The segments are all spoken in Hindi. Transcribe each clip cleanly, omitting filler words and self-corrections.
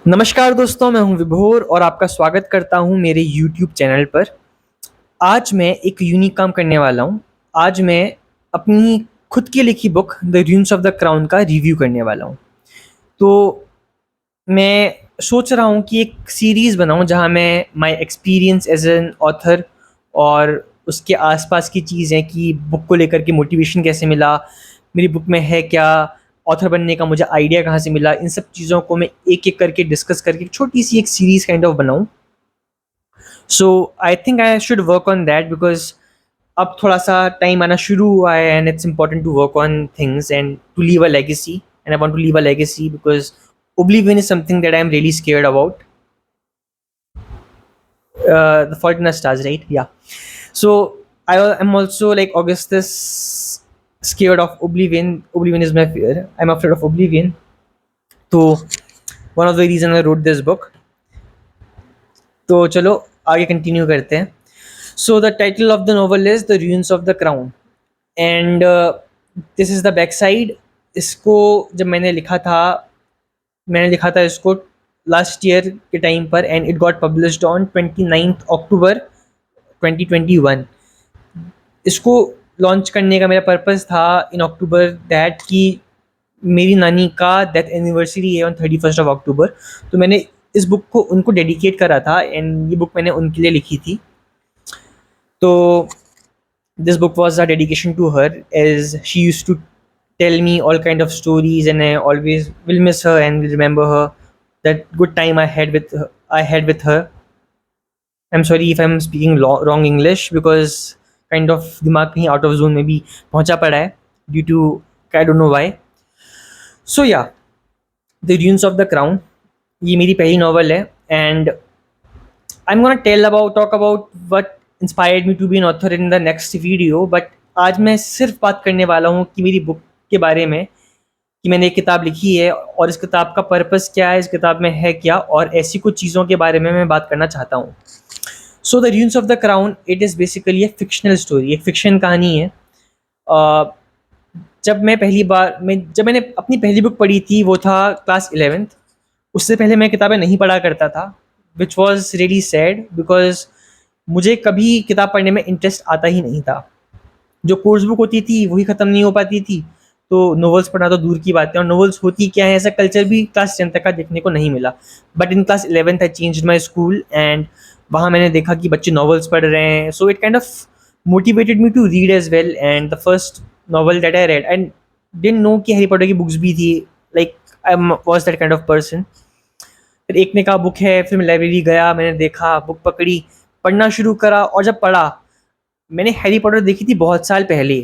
नमस्कार दोस्तों, मैं हूं विभोर और आपका स्वागत करता हूं मेरे यूट्यूब चैनल पर। आज मैं एक यूनिक काम करने वाला हूं। आज मैं अपनी खुद की लिखी book the runes of the crown का रिव्यू करने वाला हूं। तो मैं सोच रहा हूं कि एक सीरीज़ बनाऊं जहां मैं my experience as an author और उसके आसपास की चीज़ें कि बुक को लेकर के मोटिवेशन कैसे मिला, मेरी बुक में है क्या, ऑथर बनने का मुझे आइडिया कहाँ से मिला, इन सब चीज़ों को मैं एक-एक करके डिस्कस करके छोटी सी एक सीरीज़ काइंड ऑफ बनाऊँ। So I think I should work on that because अब थोड़ा-सा टाइम आना शुरू हुआ है and it's important to work on things and to leave a legacy and I want to leave a legacy because Oblivion is something that I'm really scared about. The Fault in Our Stars, right? Yeah. So I am also like Augustus scared of Oblivion. Oblivion is my fear. I'm afraid of Oblivion. So one of the reasons I wrote this book. तो चलो आगे कंटिन्यू करते हैं. So the title of the novel is The Ruins of the Crown and this is the back side. इसको जब मैंने लिखा था इसको लास्ट ईयर के टाइम पर and it got published on 29 अक्टूबर 2021. इसको लॉन्च करने का मेरा पर्पस था इन अक्टूबर दैट कि मेरी नानी का डेथ एनिवर्सरी है ऑन 31 अक्टूबर. तो मैंने इस बुक को उनको डेडिकेट करा था एंड ये बुक मैंने उनके लिए लिखी थी. तो this book was a dedication to her as she used to tell me all kind of stories and I always will miss her and will remember her, that good time I had with her. I'm sorry if I'm speaking wrong English because kind of दिमाग कहीं out of zone में भी पहुंचा पड़ा है due to I don't know why. So yeah, The Ruins of the Crown ये मेरी पहली नॉवल है and I'm gonna talk about what inspired me to be an author in the next video. But आज मैं सिर्फ बात करने वाला हूँ कि मेरी बुक के बारे में कि मैंने एक किताब लिखी है और इस किताब का पर्पस क्या है, इस किताब में है क्या, और ऐसी कुछ चीज़ों के बारे में मैं बात करना चाहता हूँ. So the runes of the crown it is basically एक फिक्शनल स्टोरी, एक फिक्शन कहानी है. अ, जब मैंने अपनी पहली बुक पढ़ी थी वो था क्लास 11th. उससे पहले मैं किताबें नहीं पढ़ा करता था which was really sad because मुझे कभी किताब पढ़ने में इंटरेस्ट आता ही नहीं था. जो कोर्स बुक होती थी वही ख़त्म नहीं हो पाती थी, तो नॉवेल्स पढ़ना तो दूर की बात है. और नॉवेल्स होती क्या है ऐसा कल्चर भी क्लास 10 तक का देखने को नहीं मिला. But in class 11th I changed my school and वहाँ मैंने देखा कि बच्चे नॉवेल्स पढ़ रहे हैं. So it kind of motivated me to read as well and the first novel that I read and didn't know कि हैरी पॉटर की बुक्स भी थी. Like I was that kind of person. फिर एक ने कहा बुक है, फिर मैं लाइब्रेरी गया, मैंने देखा, बुक पकड़ी, पढ़ना शुरू करा. और जब पढ़ा, मैंने हैरी पॉटर देखी थी बहुत साल पहले.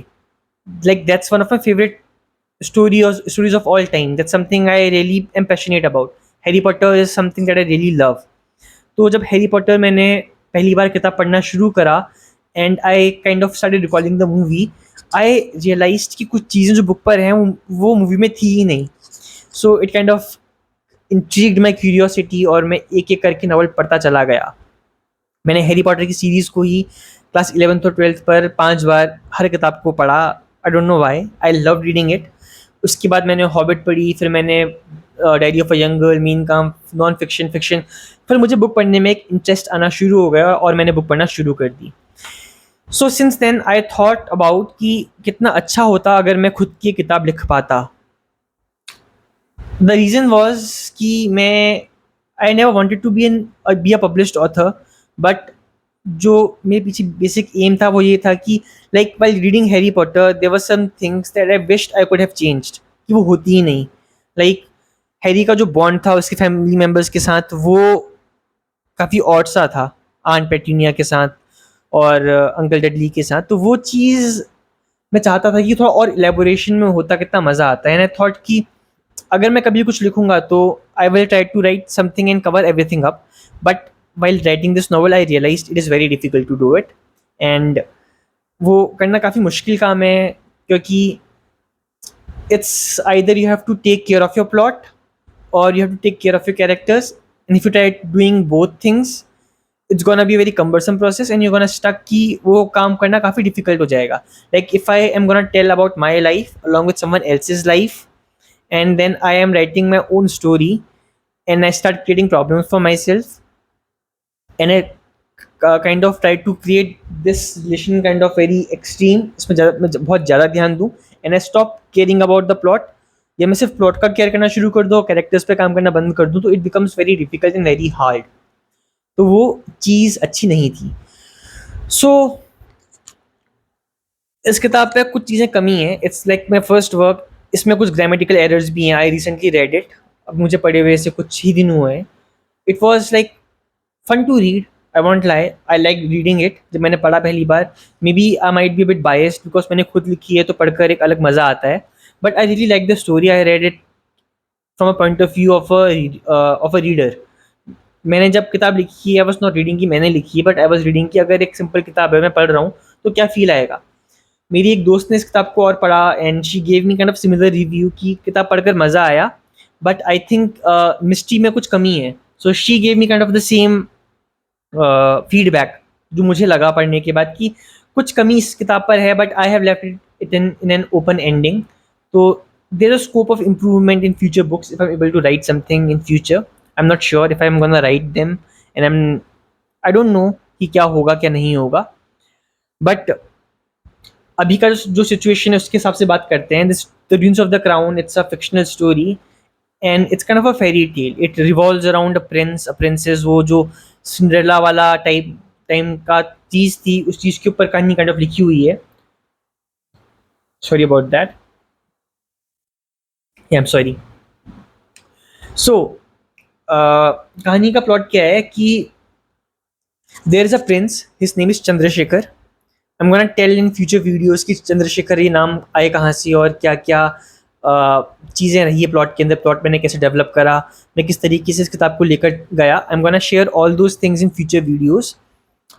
Like that's one of my favourite stories of all time. That's something I really am passionate about. Harry Potter is something that I really love. तो जब हैरी पॉटर मैंने पहली बार किताब पढ़ना शुरू करा and I kind of started recording the movie, I realised कि कुछ चीज़ें जो बुक पर हैं वो मूवी में थी ही नहीं. सो it kind of intrigued my curiosity और मैं एक एक करके नॉवल पढ़ता चला गया. मैंने हैरी पॉटर की सीरीज़ को ही क्लास 11th और 12th पर 5 बार हर किताब को पढ़ा. आई don't know Y, I love reading it. उसके बाद मैंने हॉबिट पढ़ी, फिर मैंने diary of a young girl, mean काम, नॉन फिक्शन, फिक्शन. फिर मुझे बुक पढ़ने में एक इंटरेस्ट आना शुरू हो गया और मैंने बुक पढ़ना शुरू कर दी. So since then I thought about कि कितना अच्छा होता अगर मैं खुद की किताब लिख पाता. द रीज़न वॉज कि I never wanted to be a published author. But जो मेरे पीछे बेसिक एम था वो ये था कि like while reading Harry Potter there were some things that I wished I could have changed कि वो होती ही नहीं. लाइक हैरी का जो बॉन्ड था उसके फैमिली मेम्बर्स के साथ वो काफ़ी ऑड सा था, आंट पेटूनिया के साथ और अंकल डडली के साथ. तो वो चीज़ मैं चाहता था कि थोड़ा और इलेबोरेशन में होता, कितना मज़ा आता है. एंड आई थॉट कि अगर मैं कभी कुछ लिखूंगा तो I will try to write something and cover everything up. But while writing this novel I realized it is very difficult to do it and वो करना काफ़ी मुश्किल काम है क्योंकि it's either you have to take care of your plot or you have to take care of your characters, and if you try doing both things it's gonna be a very cumbersome process and you're gonna stuck कि वो काम करना काफ़ी difficult हो जाएगा. Like if I am gonna tell about my life along with someone else's life and then I am writing my own story and I start creating problems for myself, and I kind of try to create this relation kind of very extreme, इसमें मैं बहुत ज़्यादा ध्यान दूँ, and I stop caring about the plot, या मैं सिर्फ प्लॉट का केयर करना शुरू कर दूँ, कैरेक्टर्स पे काम करना बंद कर दूँ, तो it becomes very difficult and very hard. तो वो चीज़ अच्छी नहीं थी. सो इस किताब पे कुछ चीज़ें कमी है. It's like my first work. इसमें कुछ ग्रामेटिकल एरर्स भी हैं. I recently read it. अब मुझे पढ़े हुए से कुछ ही दिन हुए हैं. It was like fun to read. I won't lie, I like reading it. जब मैंने पढ़ा पहली बार, maybe I might be bit biased because मैंने खुद लिखी है, तो पढ़कर एक अलग मज़ा आता है. But I really like the story. I read it from a point of view of a reader. मैंने जब किताब लिखी है, आई वॉज नॉट रीडिंग की मैंने लिखी है, बट आई वॉज रीडिंग की अगर एक सिंपल किताब है, मैं पढ़ रहा हूँ, तो क्या फील आएगा. मेरी एक दोस्त ने इस किताब को और पढ़ा and she gave me kind of similar review कि किताब पढ़कर मज़ा आया, बट आई थिंक मिस्ट्री में कुछ कमी है. So she gave me kind of the same feedback जो मुझे लगा पढ़ने के बाद, कि कुछ कमी इस किताब पर है, but I have left it in an open ending. तो there is scope of improvement in future books if I am able to write something in future. I am not sure if I am gonna write them, and I don't know कि क्या होगा क्या नहीं होगा. बट अभी का जो सिचुएशन है उसके हिसाब से बात करते हैं. This the dreams of the crown, it's a fictional story and it's kind of a fairy tale. It revolves around a prince, a princess. वो जो सिंड्रेला वाला टाइम का चीज़ थी, उस चीज़ के ऊपर कहानी काइंड ऑफ लिखी हुई है. Sorry about that. I am sorry. So कहानी का प्लॉट क्या है कि there is a prince, his name is Chandrashekhar. I am gonna tell in future videos कि चंद्रशेखर ये नाम आए कहाँ से और क्या क्या चीज़ें रही है प्लॉट के अंदर. प्लॉट मैंने कैसे डेवलप करा, मैं किस तरीके से इस किताब को लेकर गया. I am gonna share all those things in future videos.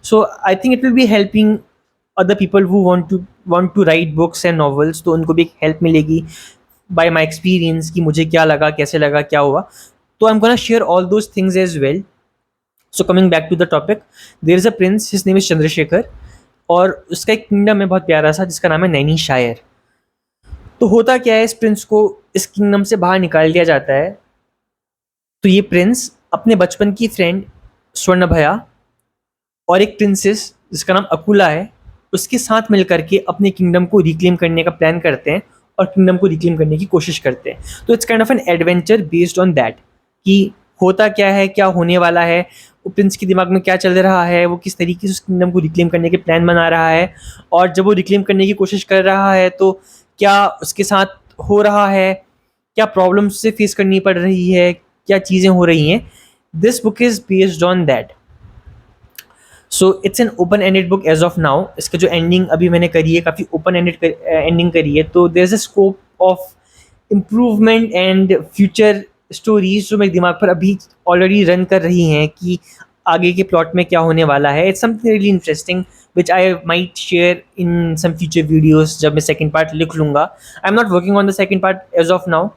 So I think it will be helping other people who want to write books and novels. तो उनको भी एक हेल्प मिलेगी बाय माई एक्सपीरियंस कि मुझे क्या लगा, कैसे लगा, क्या हुआ. तो I am gonna share all those things as well. So coming back to the topic, there is a prince, his name is Chandrashekhar, और उसका एक किंगडम है बहुत प्यारा सा जिसका नाम है नैनीशायर. तो होता क्या है, इस प्रिंस को इस किंगडम से बाहर निकाल दिया जाता है. तो ये प्रिंस अपने बचपन की फ्रेंड स्वर्णभया और एक प्रिंसेस जिसका नाम अकुला है, उसके साथ मिल करके अपने किंगडम को रिक्लेम करने का प्लान करते हैं और किंगडम को रिक्लेम करने की कोशिश करते हैं. तो it's kind of an adventure based on that कि होता क्या है, क्या होने वाला है, वो प्रिंस के दिमाग में क्या चल रहा है, वो किस तरीके से उस किंगडम को रिक्लेम करने के प्लान बना रहा है, और जब वो रिक्लेम करने की कोशिश कर रहा है तो क्या उसके साथ हो रहा है, क्या प्रॉब्लम्स से फेस करनी पड़ रही है, क्या चीज़ें हो रही हैं. This book is based on that. So it's an open ended book as of now. इसका जो एंडिंग अभी मैंने करी है, काफ़ी ओपन एंडेड एंडिंग करी है. तो there is a scope of improvement and future stories जो मेरे दिमाग पर अभी ऑलरेडी रन कर रही हैं कि आगे के प्लॉट में क्या होने वाला है. It's something really interesting which I might share in some future videos जब मैं सेकेंड पार्ट लिख लूँगा. I am not working on the second part as of now,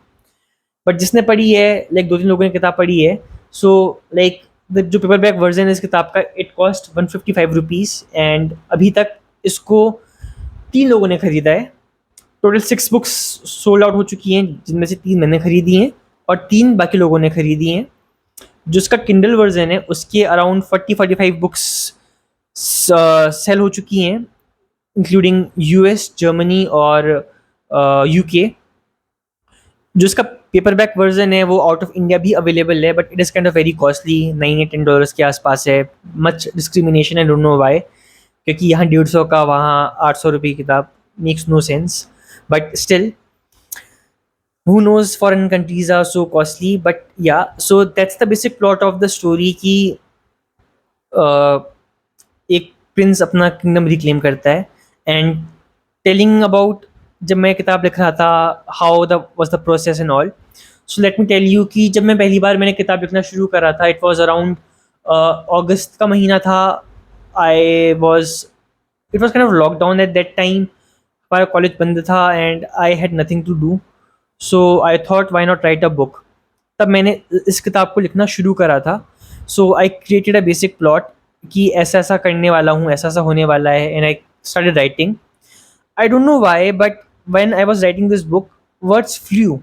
but जिसने पढ़ी है, लाइक 2-3 लोगों ने किताब पढ़ी है. सो लाइक जो पेपर बैक वर्जन है इस किताब का, इट कॉस्ट 155 रुपीज़, एंड अभी तक इसको 3 लोगों ने ख़रीदा है. टोटल 6 बुक्स सोल्ड आउट हो चुकी हैं, जिनमें से 3 मैंने ख़रीदी हैं और 3 बाकी लोगों ने ख़रीदी हैं. जो उसका किंडल वर्जन है उसके अराउंड 40-45 बुक्स सेल हो चुकी हैं, इंक्लूडिंग यूएस, जर्मनी और यूके. जो इसका पेपर बैक वर्जन है वो आउट ऑफ इंडिया भी अवेलेबल है, but it is kind of very costly. $9 या $10 के आसपास है. Much discrimination, I don't know why, क्योंकि यहाँ 150 का, वहाँ 800 रुपये की किताब. Makes no sense, but still who knows, foreign countries are so costly. But yeah, so that's the basic plot of the story कि एक प्रिंस अपना किंगडम रिक्लेम करता है. एंड टेलिंग अबाउट जब मैं किताब लिख रहा था, how the was the process and all. So let me tell you कि जब मैं पहली बार मैंने किताब लिखना शुरू करा था, इट वाज अराउंड अगस्त का महीना था. It was kind of lockdown at that time. हमारा कॉलेज बंद था and I had nothing to do. So I thought why not write a book. तब मैंने इस किताब को लिखना शुरू करा था. So I created a basic plot कि ऐसा ऐसा करने वाला हूँ, ऐसा ऐसा होने वाला है, and I started writing. I don't know why, but when I was writing this book, words flew.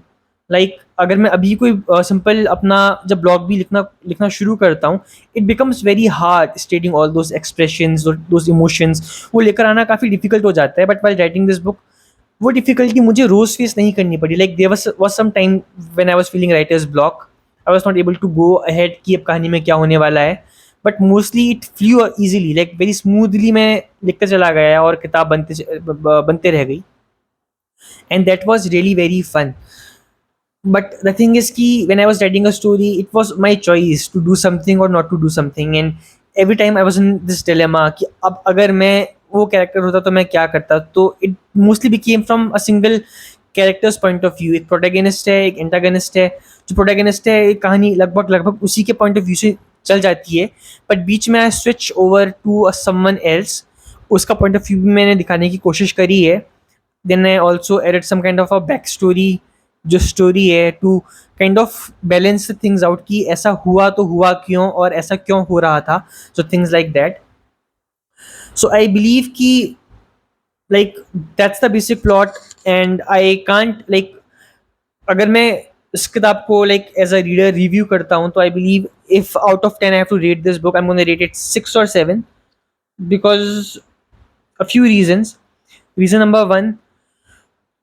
Like अगर मैं अभी कोई सिंपल अपना जब ब्लॉग भी लिखना लिखना शुरू करता हूँ, it becomes very hard stating all those expressions, those emotions, वो लेकर आना काफ़ी डिफिकल्ट हो जाता है. But while writing this book वो डिफिकल्टी मुझे रोज फेस नहीं करनी पड़ी. Like there was some time when I was feeling writer's block, I was not able to go ahead कि अब कहानी में क्या होने वाला है. But mostly it flew easily, like very smoothly मैं लिखता चला गया और किताब बनते रह गई. And that was really very fun. But the thing is कि when I was writing a story, it was my choice to do something or not to do something. And every time I was in this dilemma कि अब अगर मैं वो कैरेक्टर होता तो मैं क्या करता. तो it mostly became from a single character's point of view. एक प्रोटैगनिस्ट है, एक एंटागनिस्ट है. जो प्रोटैगनिस्ट है, एक कहानी लगभग लगभग उसी के पॉइंट ऑफ व्यू से चल जाती है. बट बीच में I switch over to someone else, उसका पॉइंट ऑफ व्यू भी मैंने दिखाने की कोशिश करी है. Then I also added some kind of a backstory जो स्टोरी है to kind of balance things out कि ऐसा हुआ तो हुआ क्यों और ऐसा क्यों हो रहा था. So things like that. So I believe कि like that's the basic plot. And I can't like अगर मैं इस किताब को like as a reader review करता हूँ तो I believe if out of 10 I have to rate this book, I am gonna rate it 6 or 7 because a few reasons. Reason number 1,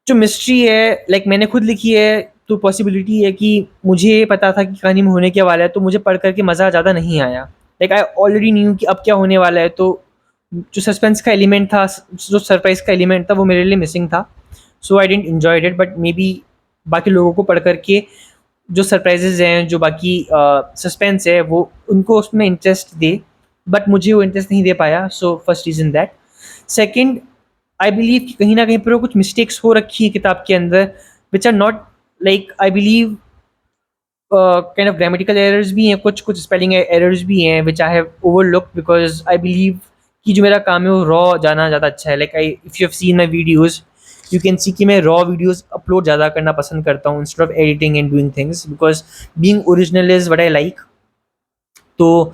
जो मिस्ट्री है लाइक मैंने खुद लिखी है तो पॉसिबिलिटी है कि मुझे पता था कि कहानी में होने क्या वाला है, तो मुझे पढ़ करके मज़ा ज़्यादा नहीं आया. लाइक आई ऑलरेडी न्यू कि अब क्या होने वाला है. तो जो सस्पेंस का एलिमेंट था, जो सरप्राइज का एलिमेंट था, वो मेरे लिए मिसिंग था. So I didn't enjoyed it. But maybe बाकी लोगों को पढ़ करके जो सरप्राइजेज हैं, जो बाकी सस्पेंस है, वो उनको उसमें इंटरेस्ट दे. बट मुझे वो इंटरेस्ट नहीं दे पाया. So first reason that. Second, I believe कि कहीं ना कहीं पर कुछ मिस्टेक्स हो रखी है किताब के अंदर which are not like I believe kind of grammatical errors भी हैं, कुछ कुछ स्पेलिंग एरर्स भी हैं which I have overlook because I believe कि जो मेरा काम है वो रॉ जाना ज़्यादा अच्छा है. Like I if you have seen my videos you can see कि मैं रॉ वीडियोज़ अपलोड ज़्यादा करना पसंद करता हूँ instead of editing and doing things because being original is what I like. तो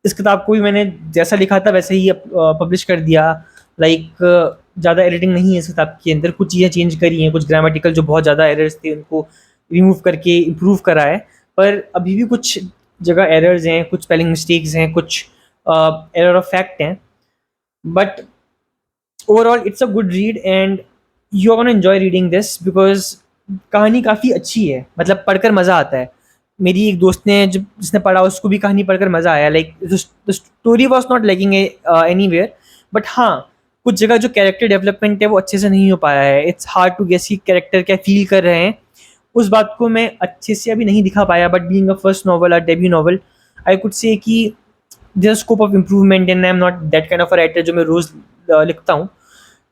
इस किताब को भी मैंने जैसा लिखा था वैसे ही पब्लिश कर दिया. लाइक ज़्यादा एडिटिंग नहीं है इस किताब के अंदर. कुछ चीज़ें चेंज करी हैं, कुछ ग्रामेटिकल जो बहुत ज़्यादा एरर्स थे उनको रिमूव करके इम्प्रूव करा है. पर अभी भी कुछ जगह एरर्स हैं, कुछ स्पेलिंग मिस्टेक्स हैं, कुछ एरर ऑफ फैक्ट हैं. But overall it's a good read and you are gonna enjoy reading this because कहानी काफ़ी अच्छी है. मतलब पढ़कर मज़ा आता है. मेरी एक दोस्त ने जब जिसने पढ़ा उसको भी कहानी पढ़कर मज़ा आया. Like the story was not lagging anywhere. But हाँ, कुछ जगह जो कैरेक्टर डेवलपमेंट है वो अच्छे से नहीं हो पाया है. इट्स हार्ड टू गेस कि कैरेक्टर क्या फील कर रहे हैं. उस बात को मैं अच्छे से अभी नहीं दिखा पाया. But being a first novel, a debut novel, I could say कि there scope of improvement and I am not that kind of a writer जो मैं रोज़ लिखता हूँ.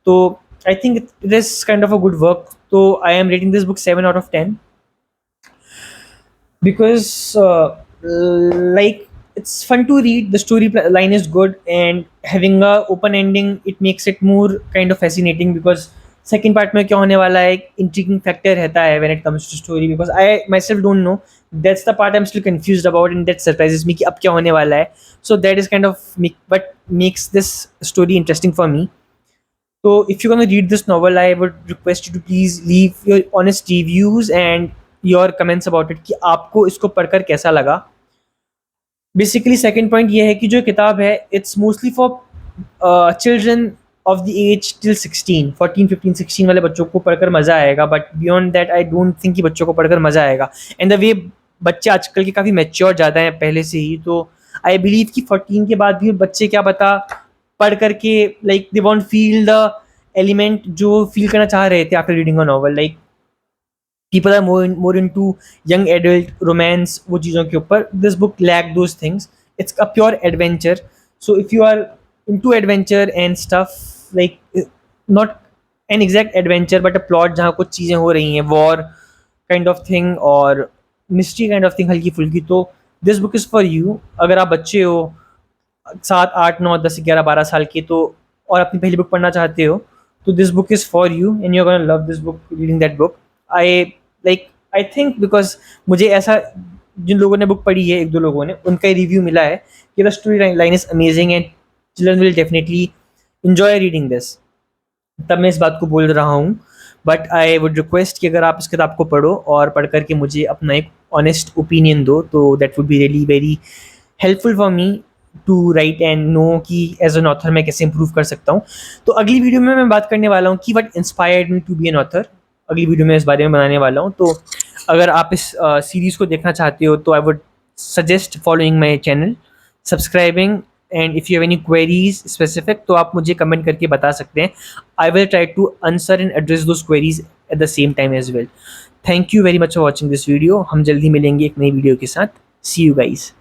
तो I think it is kind of a good work. तो I am rating this book 7 out of 10 because like it's fun to read, the line is good, and having a open ending it makes it more kind of fascinating because second part में क्या होने वाला है एक intriguing factor रहता है when it comes to story because I myself don't know. That's the part I'm still confused about and that surprises me कि अब क्या होने वाला है. So that is kind of what makes this story interesting for me. So if you're going to read this novel, I would request you to please leave your honest reviews and your comments about it कि आपको इसको पढ़कर कैसा लगा. बेसिकली सेकेंड पॉइंट ये है कि जो किताब है it's mostly for children of the age till 16, 14, 15, 16 वाले बच्चों को पढ़कर मज़ा आएगा. But beyond that I don't think कि बच्चों को पढ़कर मज़ा आएगा. एंड द वे बच्चे आजकल के काफ़ी मैच्योर ज़्यादा हैं पहले से ही. तो आई बिलीव कि 14 के बाद भी बच्चे क्या पता पढ़ करके like they want feel the element जो फील करना चाह रहे थे after reading a novel. Like people are more into young adult romance वो चीज़ों के ऊपर. This book lack those things. It's a pure adventure. So if you are into adventure and stuff like not an exact adventure but a plot जहाँ कुछ चीज़ें हो रही हैं war kind of thing और mystery kind of thing हल्की फुल्की, तो this book is for you. अगर आप बच्चे हो 7, 8, 9, 10, 11, 12 साल के तो और अपनी पहली बुक पढ़ना चाहते हो तो this book is for you and you're gonna love this book reading that book. I think because मुझे ऐसा जिन लोगों ने बुक पढ़ी है, एक दो लोगों ने, उनका रिव्यू मिला है कि the story line is amazing and children will definitely enjoy reading this. तब मैं इस बात को बोल रहा हूँ. बट आई वुड रिक्वेस्ट कि अगर आप इस किताब को पढ़ो और पढ़ करके मुझे अपना एक ऑनेस्ट ओपिनियन दो, तो that would be really very helpful for me to write and know कि एज एन ऑथर मैं कैसे इंप्रूव कर सकता हूँ। तो अगली वीडियो में मैं बात करने वाला हूँ कि what inspired me to be an author. अगली वीडियो में इस बारे में बनाने वाला हूँ। तो अगर आप इस सीरीज़ को देखना चाहते हो तो I would suggest following my channel, subscribing, and if you have any queries specific तो आप मुझे कमेंट करके बता सकते हैं। I will try to answer and address those queries at the same time as well. Thank you very much for watching this video. हम जल्दी मिलेंगे एक नई वीडियो के साथ। See you guys.